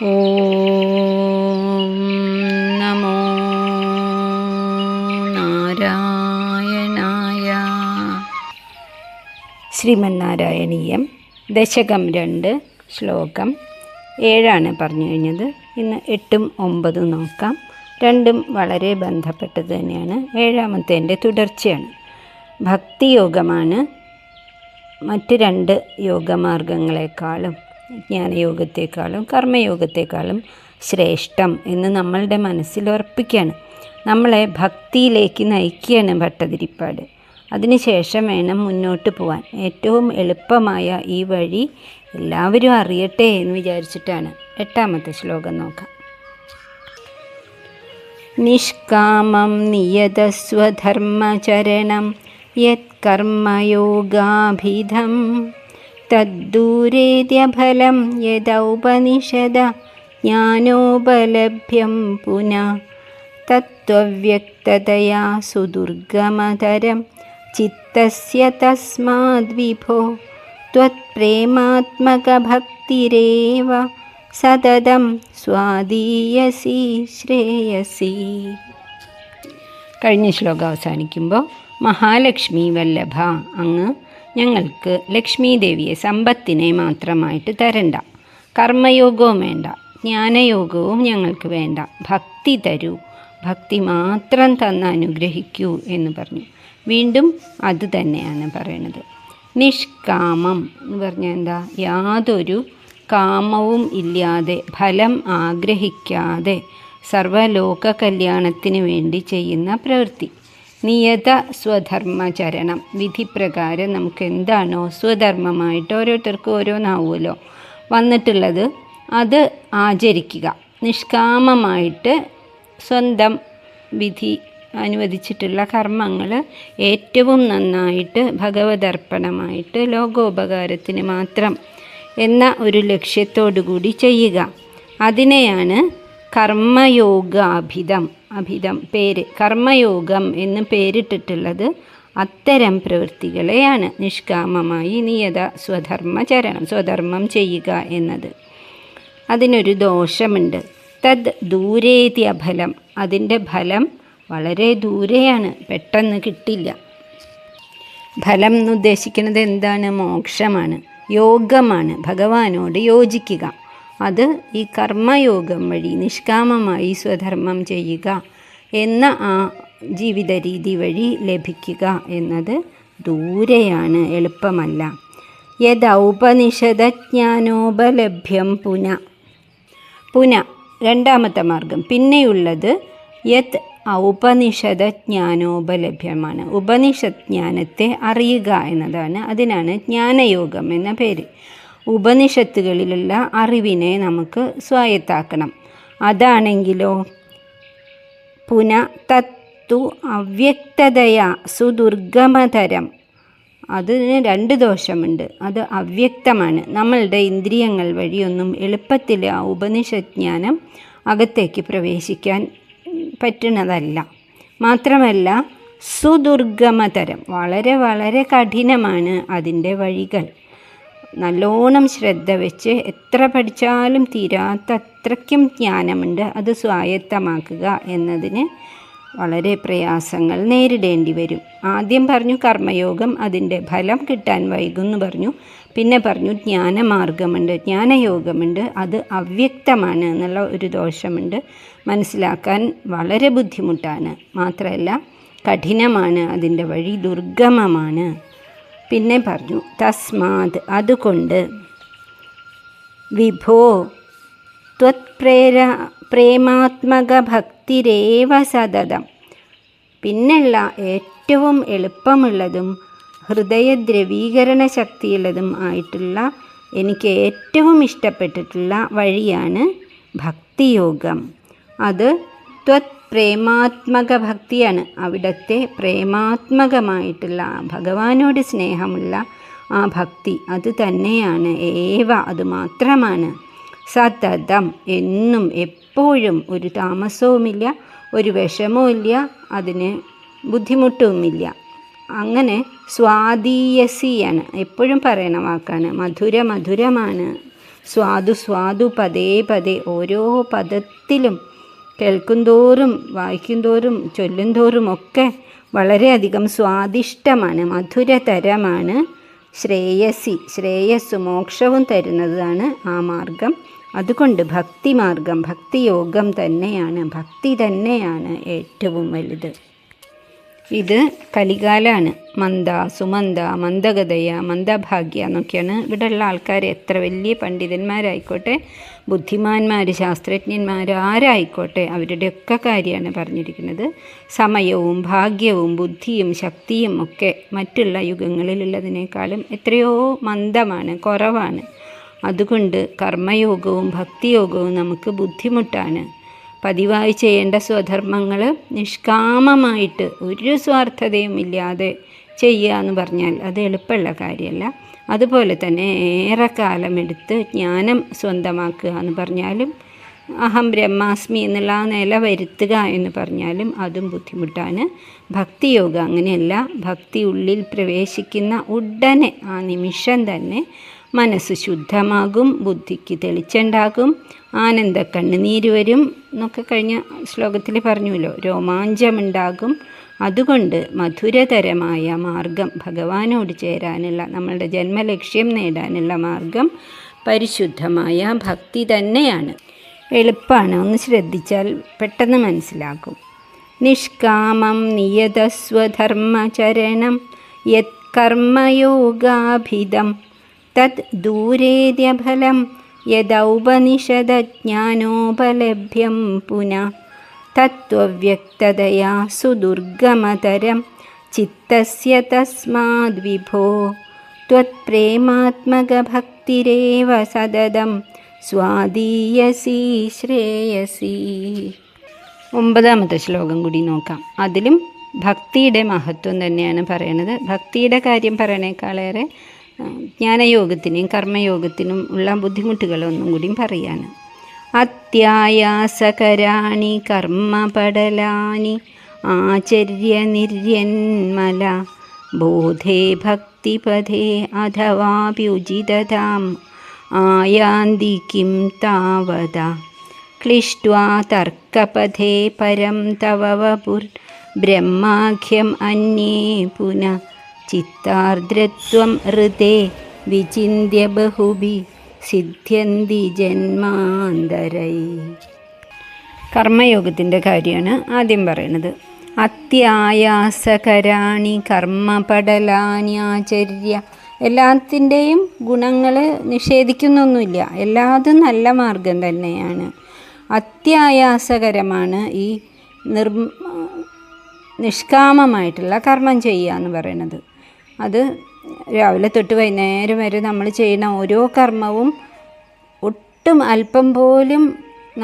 ഓം നമോ നാരായണായ. ശ്രീമന്നാരായണീയം ദശകം 2 ശ്ലോകം 7 പറഞ്ഞു കഴിഞ്ഞത്. ഇന്ന് 8ഉം 9ഉം നോക്കാം. രണ്ടും വളരെ ബന്ധപ്പെട്ടത് തന്നെയാണ്. 7-ാമത്തേൻ്റെ തുടർച്ചയാണ്. ഭക്തിയോഗമാണ് മറ്റ് 2 യോഗമാർഗങ്ങളെക്കാളും, ജ്ഞാനയോഗത്തെക്കാളും കർമ്മയോഗത്തെക്കാളും ശ്രേഷ്ഠം എന്ന് നമ്മളുടെ മനസ്സിൽ ഉറപ്പിക്കുകയാണ്. നമ്മളെ ഭക്തിയിലേക്ക് നയിക്കുകയാണ് ഭട്ടതിരിപ്പാട്. അതിനുശേഷം വേണം മുന്നോട്ട് പോകാൻ. ഏറ്റവും എളുപ്പമായ ഈ വഴി എല്ലാവരും അറിയട്ടെ എന്ന് വിചാരിച്ചിട്ടാണ്. 8ാമത്തെ ശ്ലോകം നോക്കാം. നിഷ്കാമം നിയതസ്വധർമ്മചരണം യത് കർമ്മയോഗാഭിധം തദ്ദൂരേദ്യഫലം യദൗപനിഷദ ജ്ഞാനോപലഭ്യം പുനഃ തത്വവ്യക്തതയാ സുദുർഗമതരം ചിത്തസ്യ തസ്മാദ്വിഭോ ത്വത്പ്രേമാത്മകഭക്തിരേവ സതതം സ്വാദീയസി ശ്രേയസി. കഴിഞ്ഞ ശ്ലോകം അവസാനിക്കുമ്പോൾ മഹാലക്ഷ്മി വല്ലഭ, അങ്ങ് ഞങ്ങൾക്ക് ലക്ഷ്മി ദേവിയെ, സമ്പത്തിനെ മാത്രമായിട്ട് തരണ്ട, കർമ്മയോഗവും വേണ്ട, ജ്ഞാനയോഗവും ഞങ്ങൾക്ക് വേണ്ട, ഭക്തി തരൂ, ഭക്തി മാത്രം തന്ന് അനുഗ്രഹിക്കൂ എന്ന് പറഞ്ഞു. വീണ്ടും അത് തന്നെയാണ് പറയണത്. നിഷ്കാമം എന്ന് പറഞ്ഞാൽ എന്താ? യാതൊരു കാമവും ഇല്ലാതെ, ഫലം ആഗ്രഹിക്കാതെ സർവലോക കല്യാണത്തിന് വേണ്ടി ചെയ്യുന്ന പ്രവൃത്തി. നിയത സ്വധർമ്മചരണം, വിധിപ്രകാരം നമുക്ക് എന്താണോ സ്വധർമ്മമായിട്ട് ഓരോരുത്തർക്കും ഓരോന്നാവുമല്ലോ വന്നിട്ടുള്ളത്, അത് ആചരിക്കുക. നിഷ്കാമമായിട്ട് സ്വന്തം വിധി അനുവദിച്ചിട്ടുള്ള കർമ്മങ്ങൾ ഏറ്റവും നന്നായിട്ട് ഭഗവതർപ്പണമായിട്ട് ലോകോപകാരത്തിന് മാത്രം എന്ന ഒരു ലക്ഷ്യത്തോടു കൂടി ചെയ്യുക. അതിനെയാണ് കർമ്മയോഗാഭിധം, പേര് കർമ്മയോഗം എന്ന് പേരിട്ടിട്ടുള്ളത്. അത്തരം പ്രവൃത്തികളെയാണ് നിഷ്കാമമായി നിയത സ്വധർമ്മചരണം, സ്വധർമ്മം ചെയ്യുക എന്നത്. അതിനൊരു ദോഷമുണ്ട്. തദ് ദൂരേത്യ ഫലം, അതിൻ്റെ ഫലം വളരെ ദൂരെയാണ്, പെട്ടെന്ന് കിട്ടില്ല. ഫലം എന്ന് ഉദ്ദേശിക്കുന്നത് എന്താണ്? മോക്ഷമാണ്, യോഗമാണ്, ഭഗവാനോട് യോജിക്കുക. അത് ഈ കർമ്മയോഗം വഴി നിഷ്കാമമായി സ്വധർമ്മം ചെയ്യുക എന്ന ആ ജീവിത രീതി വഴി ലഭിക്കുക എന്നത് ദൂരെയാണ്, എളുപ്പമല്ല. യദൗപനിഷദജ്ഞാനോപലഭ്യം പുന 2ാമത്തെ മാർഗം. പിന്നെയുള്ളത് യത് ഔപനിഷദജ്ഞാനോപലഭ്യമാണ്. ഉപനിഷത് ജ്ഞാനത്തെ അറിയുക എന്നതാണ്. അതിനാണ് ജ്ഞാനയോഗം എന്ന പേര്. ഉപനിഷത്തുകളിലുള്ള അറിവിനെ നമുക്ക് സ്വായത്താക്കണം. അതാണെങ്കിലോ പുന തത്തു അവ്യക്തതയാ സുദുർഗമതരം, അതിന് 2 ദോഷമുണ്ട്. അത് അവ്യക്തമാണ്. നമ്മളുടെ ഇന്ദ്രിയങ്ങൾ വഴിയൊന്നും എളുപ്പത്തിൽ ആ ഉപനിഷജ്ഞാനം അകത്തേക്ക് പ്രവേശിക്കാൻ പറ്റുന്നതല്ല. മാത്രമല്ല സുദുർഗമതരം, വളരെ വളരെ കഠിനമാണ് അതിൻ്റെ വഴികൾ. നല്ലോണം ശ്രദ്ധ വെച്ച് എത്ര പഠിച്ചാലും തീരാത്ത അത്രയ്ക്കും ജ്ഞാനമുണ്ട്. അത് സ്വായത്തമാക്കുക എന്നതിന് വളരെ പ്രയാസങ്ങൾ നേരിടേണ്ടി വരും. ആദ്യം പറഞ്ഞു കർമ്മയോഗം, അതിൻ്റെ ഫലം കിട്ടാൻ വൈകുമെന്ന് പറഞ്ഞു. പിന്നെ പറഞ്ഞു ജ്ഞാനമാർഗമുണ്ട്, ജ്ഞാനയോഗമുണ്ട്, അത് അവ്യക്തമാണ് എന്നുള്ള ഒരു ദോഷമുണ്ട്. മനസ്സിലാക്കാൻ വളരെ ബുദ്ധിമുട്ടാണ്. മാത്രമല്ല കഠിനമാണ്, അതിൻ്റെ വഴി ദുർഗമമാണ്. പിന്നെ പറഞ്ഞു തസ്മാത്, അതുകൊണ്ട് വിഭോ പ്രേമാത്മക ഭക്തിരേവ സതതം, പിന്നെയുള്ള ഏറ്റവും എളുപ്പമുള്ളതും ഹൃദയദ്രവീകരണ ശക്തിയുള്ളതും ആയിട്ടുള്ള, എനിക്ക് ഏറ്റവും ഇഷ്ടപ്പെട്ടിട്ടുള്ള വഴിയാണ് ഭക്തിയോഗം. അത് പ്രേമാത്മക ഭക്തിയാണ്. അവിടുത്തെ പ്രേമാത്മകമായിട്ടുള്ള ഭഗവാനോട് സ്നേഹമുള്ള ആ ഭക്തി, അത് തന്നെയാണ്. അത് മാത്രമാണ്. സതതം, എന്നും എപ്പോഴും, ഒരു താമസവുമില്ല, ഒരു വിഷമവുമില്ല, അതിന് ബുദ്ധിമുട്ടുമില്ല. അങ്ങനെ സ്വാദീയസിയാണ്, എപ്പോഴും പറയുന്ന വാക്കാണ്. മധുരമാണ് സ്വാദു സ്വാദു പദേ പദേ, ഓരോ പദത്തിലും കേൾക്കുന്തോറും വായിക്കുന്തോറും ചൊല്ലുന്തോറും ഒക്കെ വളരെയധികം സ്വാദിഷ്ടമാണ്, മധുരതരമാണ്. ശ്രേയസി, ശ്രേയസ് മോക്ഷവും തരുന്നതാണ് ആ മാർഗം. അതുകൊണ്ട് ഭക്തിമാർഗം, ഭക്തിയോഗം തന്നെയാണ്, ഭക്തി തന്നെയാണ് ഏറ്റവും വലുത്. ഇത് കലികാലാണ്. മന്ദ, സുമന്ദ, മന്ദഗതയ, മന്ദഭാഗ്യ എന്നൊക്കെയാണ് ഇവിടെയുള്ള ആൾക്കാർ. എത്ര വലിയ പണ്ഡിതന്മാരായിക്കോട്ടെ, ബുദ്ധിമാന്മാർ, ശാസ്ത്രജ്ഞന്മാർ ആരായിക്കോട്ടെ, അവരുടെയൊക്കെ കാര്യമാണ് പറഞ്ഞിരിക്കുന്നത്. സമയവും ഭാഗ്യവും ബുദ്ധിയും ശക്തിയും ഒക്കെ മറ്റുള്ള യുഗങ്ങളിലുള്ളതിനേക്കാളും എത്രയോ മന്ദമാണ്, കുറവാണ്. അതുകൊണ്ട് കർമ്മയോഗവും ഭക്തിയോഗവും നമുക്ക് ബുദ്ധിമുട്ടാണ്. പതിവായി ചെയ്യേണ്ട സ്വധർമ്മങ്ങൾ നിഷ്കാമമായിട്ട് ഒരു സ്വാർത്ഥതയും ഇല്ലാതെ ചെയ്യുക എന്ന് പറഞ്ഞാൽ അത് എളുപ്പമുള്ള കാര്യമല്ല. അതുപോലെ തന്നെ ഏറെക്കാലമെടുത്ത് ജ്ഞാനം സ്വന്തമാക്കുക എന്ന് പറഞ്ഞാലും, അഹം ബ്രഹ്മാസ്മി എന്നുള്ള ആ നില വരുത്തുക എന്ന് പറഞ്ഞാലും അതും ബുദ്ധിമുട്ടാണ്. ഭക്തിയോഗം അങ്ങനെയല്ല. ഭക്തി ഉള്ളിൽ പ്രവേശിക്കുന്ന ഉടനെ ആ നിമിഷം തന്നെ മനസ്സ് ശുദ്ധമാകും, ബുദ്ധിക്ക് തെളിച്ചുണ്ടാകും, ആനന്ദ കണ്ണുനീര് വരും എന്നൊക്കെ കഴിഞ്ഞ ശ്ലോകത്തിൽ പറഞ്ഞുവല്ലോ, രോമാഞ്ചമുണ്ടാകും. അതുകൊണ്ട് മധുരതരമായ മാർഗം, ഭഗവാനോട് ചേരാനുള്ള, നമ്മളുടെ ജന്മലക്ഷ്യം നേടാനുള്ള മാർഗം പരിശുദ്ധമായ ഭക്തി തന്നെയാണ്. എളുപ്പമാണ്, ഒന്ന് ശ്രദ്ധിച്ചാൽ പെട്ടെന്ന് മനസ്സിലാകും. നിഷ്കാമം നിയതസ്വധർമ്മചരണം യത് കർമ്മയോഗാഭിധം തത് ദൂരേദ്യഫലം യദൗപനിഷദജ്ഞാനോപലഭ്യം പുനഃ തത്വവ്യക്തതയാ സുദുർഗമതരം ചിത്തസ്യ തസ്മാദ് വിഭോ ത്വത്പ്രേമാത്മകഭക്തിരേവ സതതം സ്വാദീയസി ശ്രേയസി. 9ാമത്തെ ശ്ലോകം കൂടി നോക്കാം. അതിലും ഭക്തിയുടെ മഹത്വം തന്നെയാണ് പറയണത്. ഭക്തിയുടെ കാര്യം പറയണേക്കാളേറെ ജ്ഞാനയോഗത്തിനും കർമ്മയോഗത്തിനും ഉള്ള ബുദ്ധിമുട്ടുകളൊന്നും കൂടിയും പറയാണ്. അത്യായാസകരാണി കർമ്മപടലാനി ആചര്യ നിർയന്മല ബോധേ ഭക്തിപഥേ അഥവാപ്യുചിതതാം ആയാന്തി കിം താവത ക്ലിഷ്ട്വാ തർക്കപഥേ പരം തവ വപുർ ബ്രഹ്മാഖ്യം അന്യേ പുനഃ ചിത്താർദ്രത്വം ഹൃദേ വിചിന്യ ബഹുഭി സിദ്ധ്യന്തി ജന്മാന്തരൈ. കർമ്മയോഗത്തിൻ്റെ കാര്യമാണ് ആദ്യം പറയുന്നത്. അത്യായാസകരാണി കർമ്മപടലാനി ആചര്യ. എല്ലാത്തിൻ്റെയും ഗുണങ്ങൾ നിഷേധിക്കുന്നൊന്നുമില്ല, എല്ലാതും നല്ല മാർഗം തന്നെയാണ്. അത്യായാസകരമാണ് ഈ നിഷ്കാമമായിട്ടുള്ള കർമ്മം ചെയ്യുക എന്ന് പറയുന്നത്. അത് രാവിലെ തൊട്ട് വൈകുന്നേരം വരെ നമ്മൾ ചെയ്യുന്ന ഓരോ കർമ്മവും ഒട്ടും അല്പം പോലും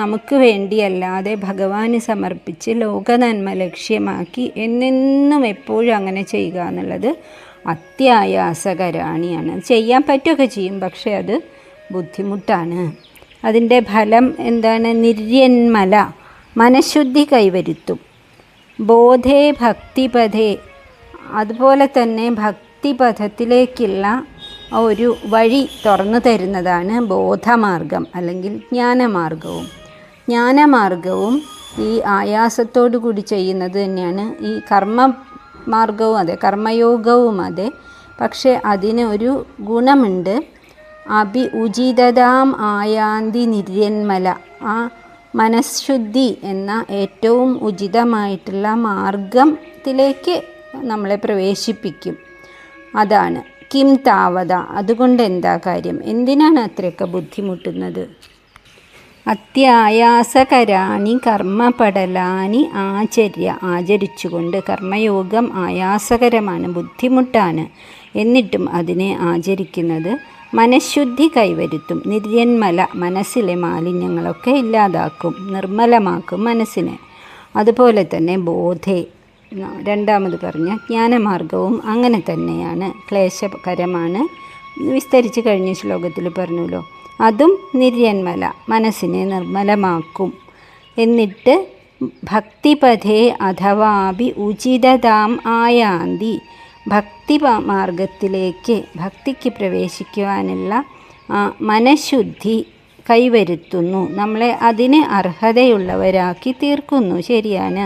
നമുക്ക് വേണ്ടിയല്ലാതെ ഭഗവാന് സമർപ്പിച്ച് ലോകനന്മ ലക്ഷ്യമാക്കി എന്നെന്നും എപ്പോഴും അങ്ങനെ ചെയ്യുക എന്നുള്ളത് അത്യായാസകരാണിയാണ്. ചെയ്യാൻ പറ്റുകയൊക്കെ ചെയ്യും, പക്ഷേ അത് ബുദ്ധിമുട്ടാണ്. അതിൻ്റെ ഫലം എന്താണ്? നിർയന്മല, മനഃശുദ്ധി കൈവരുത്തും. ബോധേ ഭക്തിപഥേ, അതുപോലെ തന്നെ ഭക്തിപഥത്തിലേക്കുള്ള ഒരു വഴി തുറന്നു തരുന്നതാണ് ബോധമാർഗം അല്ലെങ്കിൽ ജ്ഞാനമാർഗവും. ജ്ഞാനമാർഗവും ഈ ആയാസത്തോടു കൂടി ചെയ്യുന്നത് തന്നെയാണ് ഈ കർമ്മമാർഗവും അതെ, കർമ്മയോഗവും അതെ. പക്ഷേ അതിന് ഒരു ഗുണമുണ്ട്. ഉചിതതാം ആയാന്തി നിർയന്മല. ആ മനഃശുദ്ധി എന്ന ഏറ്റവും ഉചിതമായിട്ടുള്ള മാർഗത്തിലേക്ക് നമ്മളെ പ്രവേശിപ്പിക്കും. അതാണ് കിം താവത. അതുകൊണ്ട് എന്താ കാര്യം? എന്തിനാണ് അത്രയൊക്കെ ബുദ്ധിമുട്ടുന്നത്? അത്യായാസകരാണി കർമ്മപടലാനി ആചര്യ. ആചരിച്ചുകൊണ്ട് കർമ്മയോഗം ആയാസകരമാണ്, ബുദ്ധിമുട്ടാണ്. എന്നിട്ടും അതിനെ ആചരിക്കുന്നത് മനഃശുദ്ധി കൈവരുത്തും. നിർയന്മല, മനസ്സിലെ മാലിന്യങ്ങളൊക്കെ ഇല്ലാതാക്കും, നിർമ്മലമാക്കും മനസ്സിനെ. അതുപോലെ തന്നെ ബോധേ, രണ്ടാമത് പറഞ്ഞ ജ്ഞാനമാർഗവും അങ്ങനെ തന്നെയാണ്, ക്ലേശകരമാണ്. വിസ്തരിച്ച് കഴിഞ്ഞ ശ്ലോകത്തിൽ പറഞ്ഞല്ലോ. അതും നിർയന്മല, മനസ്സിനെ നിർമ്മലമാക്കും. എന്നിട്ട് ഭക്തിപഥേ അഥവാപി ഉചിതതാം ആയാന്തി. ഭക്തി മാർഗത്തിലേക്ക്, ഭക്തിക്ക് പ്രവേശിക്കുവാനുള്ള മനഃശുദ്ധി കൈവരുത്തുന്നു, നമ്മളെ അതിന് അർഹതയുള്ളവരാക്കി തീർക്കുന്നു. ശരിയാണ്.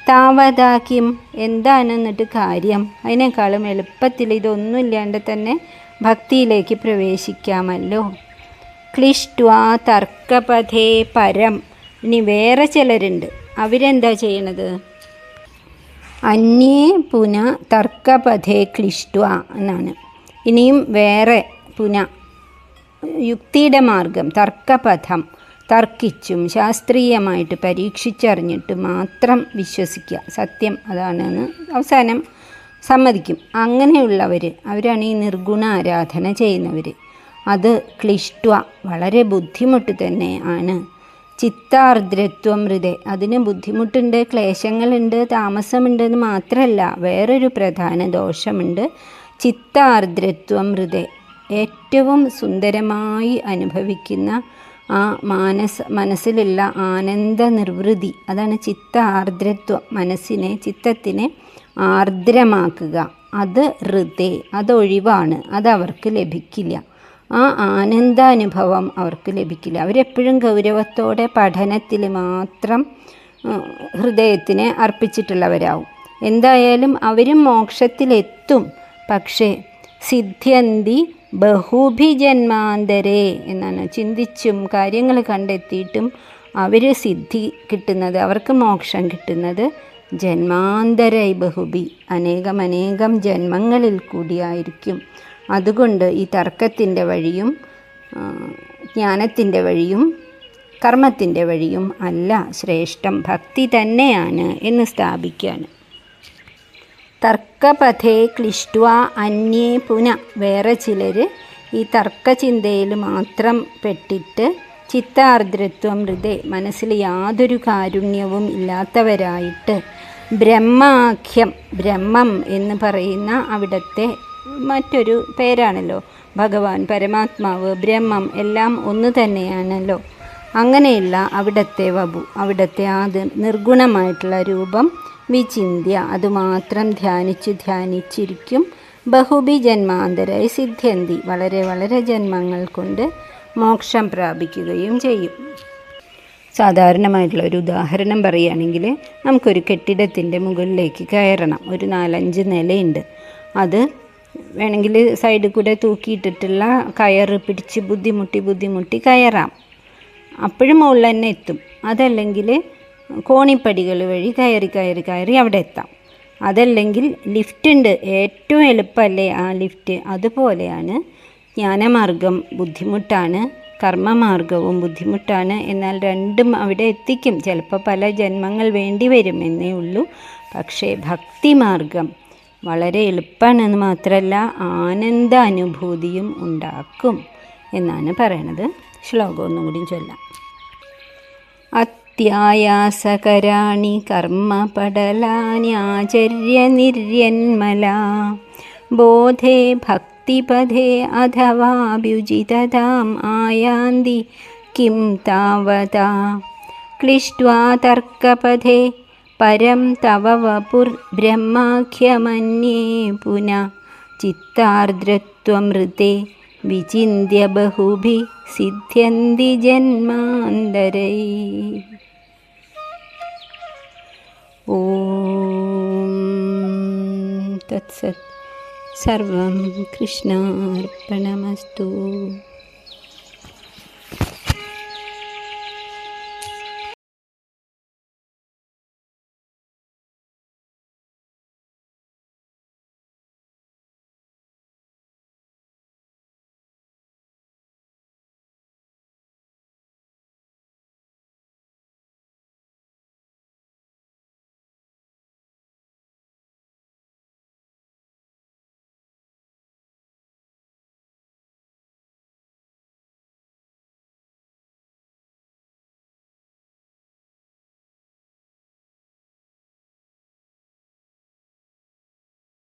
താവതാക്കിം, എന്താണ് എന്നിട്ട് കാര്യം? അതിനേക്കാളും എളുപ്പത്തിൽ ഇതൊന്നുമില്ലാണ്ട് തന്നെ ഭക്തിയിലേക്ക് പ്രവേശിക്കാമല്ലോ. ക്ലിഷ്ട്വാ തർക്കപഥേ പരം. ഇനി വേറെ ചിലരുണ്ട്, അവരെന്താ ചെയ്യണത്? അന്യേ പുന തർക്കപഥേ ക്ലിഷ്ട്വ എന്നാണ്. ഇനിയും വേറെ പുന യുക്തിയുടെ മാർഗം, തർക്കപഥം, തർക്കിച്ചും ശാസ്ത്രീയമായിട്ട് പരീക്ഷിച്ചറിഞ്ഞിട്ട് മാത്രം വിശ്വസിക്കുക, സത്യം അതാണെന്ന് അവസാനം സമ്മതിക്കും. അങ്ങനെയുള്ളവർ, അവരാണ് ഈ നിർഗുണ ആരാധന ചെയ്യുന്നവർ. അത് ക്ലിഷ്ട്വ, വളരെ ബുദ്ധിമുട്ട് തന്നെ ആണ്. ചിത്താർദ്രത്വം ഹൃദയ, അതിന് ബുദ്ധിമുട്ടുണ്ട്, ക്ലേശങ്ങളുണ്ട്, താമസമുണ്ട് എന്ന് മാത്രമല്ല, വേറൊരു പ്രധാന ദോഷമുണ്ട്. ചിത്താർദ്രത്വം ഹൃദയ, ഏറ്റവും സുന്ദരമായി അനുഭവിക്കുന്ന ആ മനസ്സിലുള്ള ആനന്ദ നിർവൃതി, അതാണ് ചിത്ത ആർദ്രത്വം. ചിത്തത്തിനെ ആർദ്രമാക്കുക, അത് ഹൃദയ, അതൊഴിവാണ്, അതവർക്ക് ലഭിക്കില്ല. ആ ആനന്ദാനുഭവം അവർക്ക് ലഭിക്കില്ല. അവരെപ്പോഴും ഗൗരവത്തോടെ പഠനത്തിൽ മാത്രം ഹൃദയത്തിനെ അർപ്പിച്ചിട്ടുള്ളവരാവും. എന്തായാലും അവരും മോക്ഷത്തിലെത്തും. പക്ഷേ സിദ്ധ്യന്തി ബഹുഭിജന്മാന്തരേ എന്നാണ്. ചിന്തിച്ചും കാര്യങ്ങൾ കണ്ടെത്തിയിട്ടും അവർ സിദ്ധി കിട്ടുന്നത്, അവർക്ക് മോക്ഷം കിട്ടുന്നത് ജന്മാന്തരൈ ബഹുഭി, അനേകം ജന്മങ്ങളിൽ കൂടിയായിരിക്കും. അതുകൊണ്ട് ഈ തർക്കത്തിൻ്റെ വഴിയും ജ്ഞാനത്തിൻ്റെ വഴിയും കർമ്മത്തിൻ്റെ വഴിയും അല്ല ശ്രേഷ്ഠം, ഭക്തി തന്നെയാണ് എന്ന് സ്ഥാപിക്കുകയാണ്. തർക്കപഥേ ക്ലിഷ്ട്വ അന്യേ പുന, വേറെ ചിലർ ഈ തർക്കചിന്തയിൽ മാത്രം പെട്ടിട്ട് ചിത്താർദ്രത്വം ഹൃദയ, മനസ്സിൽ യാതൊരു കാരുണ്യവും ഇല്ലാത്തവരായിട്ട് ബ്രഹ്മാഖ്യം, ബ്രഹ്മം എന്ന് പറയുന്ന അവിടുത്തെ മറ്റൊരു പേരാണല്ലോ, ഭഗവാൻ, പരമാത്മാവ്, ബ്രഹ്മം എല്ലാം ഒന്ന് തന്നെയാണല്ലോ. അങ്ങനെയുള്ള അവിടുത്തെ വപു, അവിടുത്തെ ആ നിർഗുണമായിട്ടുള്ള രൂപം വിചിന്യ, അതുമാത്രം ധ്യാനിച്ചിരിക്കും. ബഹുബി ജന്മാന്തരായി സിദ്ധ്യന്തി, വളരെ ജന്മങ്ങൾ കൊണ്ട് മോക്ഷം പ്രാപിക്കുകയും ചെയ്യും. സാധാരണമായിട്ടുള്ള ഒരു ഉദാഹരണം പറയുകയാണെങ്കിൽ, നമുക്കൊരു കെട്ടിടത്തിൻ്റെ മുകളിലേക്ക് കയറണം. ഒരു 4-5 നിലയുണ്ട്. അത് വേണമെങ്കിൽ സൈഡിൽ കൂടെ തൂക്കിയിട്ടിട്ടുള്ള കയറ് പിടിച്ച് ബുദ്ധിമുട്ടി കയറാം, അപ്പോഴും മുകളിൽ തന്നെ എത്തും. അതല്ലെങ്കിൽ കോണിപ്പടികൾ വഴി കയറി അവിടെ എത്താം. അതല്ലെങ്കിൽ ലിഫ്റ്റ് ഉണ്ട്, ഏറ്റവും എളുപ്പമല്ലേ ആ ലിഫ്റ്റ്. അതുപോലെയാണ് ജ്ഞാനമാർഗം ബുദ്ധിമുട്ടാണ്, കർമ്മമാർഗവും ബുദ്ധിമുട്ടാണ്. എന്നാൽ രണ്ടും അവിടെ എത്തിക്കും. ചിലപ്പോൾ പല ജന്മങ്ങൾ വേണ്ടി വരും എന്നേ ഉള്ളൂ. പക്ഷേ ഭക്തിമാർഗം വളരെ എളുപ്പമാണെന്ന് മാത്രമല്ല, ആനന്ദ അനുഭൂതിയും ഉണ്ടാക്കും എന്നാണ് പറയണത്. ശ്ലോകം ഒന്നും കൂടി ചൊല്ലാം. അത്യായാസകരാണി കർമ്മപടലാന്യാചര്യ നിർയന്മല ബോധേ ഭക്തിപഥേ അഥവാഭ്യുജിതതാം ആയാന്തി കിം താവതാ ക്ലിഷ്ട്വാ തർക്കപഥേ പരം തവ വപുർബ്രഹ്മാഖ്യമന്യേ പുന ചിത്താർദ്രത്വം ഹൃദേ വിചിന്യ ബഹുഭി സിദ്ധ്യന്തി ജന്മാന്തരൈ. ഓം തത്സത്. സർവം കൃഷ്ണാർപ്പണമസ്തു.